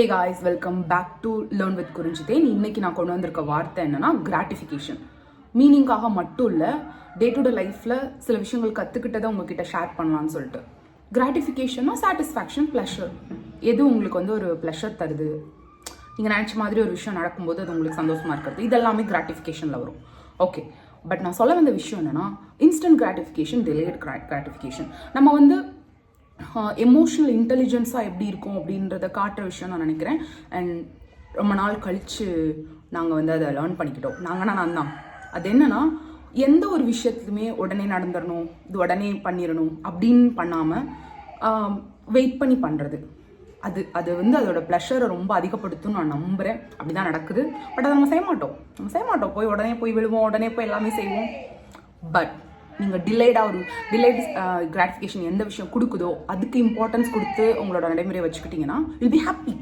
Hey guys, welcome back to Learn with Kurinjithen. இன்னைக்கு நான் கொண்டு வந்திருக்க வார்த்தை என்னன்னா கிராட்டிஃபிகேஷன். மீனிங்காக மட்டும் இல்லை, டே டு டே லைஃப்பில் சில விஷயங்கள் கற்றுக்கிட்டதை உங்ககிட்ட ஷேர் பண்ணலான்னு சொல்லிட்டு. கிராட்டிஃபிகேஷன்னா சாட்டிஸ்ஃபேக்ஷன், ப்ளஷர். எது உங்களுக்கு வந்து ஒரு ப்ளஷர் தருது, நீங்கள் நினச்ச மாதிரி ஒரு விஷயம் நடக்கும்போது அது உங்களுக்கு சந்தோஷமாக இருக்கிறது, இதெல்லாமே கிராட்டிஃபிகேஷனில் வரும். ஓகே, பட் நான் சொல்ல வந்த விஷயம் என்னென்னா இன்ஸ்டன்ட் கிராட்டிஃபிகேஷன், டிலேட் கிராட்டிஃபிகேஷன். நம்ம வந்து எமோஷனல் இன்டெலிஜென்ஸாக எப்படி இருக்கும் அப்படின்றத காட்டுற விஷயம் நான் நினைக்கிறேன். அண்ட் ரொம்ப நாள் கழித்து நாங்கள் வந்து அதை லேர்ன் பண்ணிக்கிட்டோம். நான் தான் அது என்னென்னா, எந்த ஒரு விஷயத்துலையுமே உடனே நடந்துடணும், இது உடனே பண்ணிடணும் அப்படின்னு பண்ணாமல் வெயிட் பண்ணி பண்ணுறது. அது வந்து அதோட ப்ளஷரை ரொம்ப அதிகப்படுத்தும் நான் நம்புகிறேன். அப்படி தான் நடக்குது. பட் அதை நம்ம செய்ய மாட்டோம். போய் உடனே போய் விழுவோம், உடனே போய் எல்லாமே செய்வோம். பட் நீங்கள் டிலேட் கிராட்டிஃபிகேஷன் எந்த விஷயம் கொடுக்குதோ அதுக்கு இம்பார்ட்டன்ஸ் கொடுத்து உங்களோட நடைமுறையை வச்சுக்கிட்டிங்கன்னா வில் பி ஹாப்பி.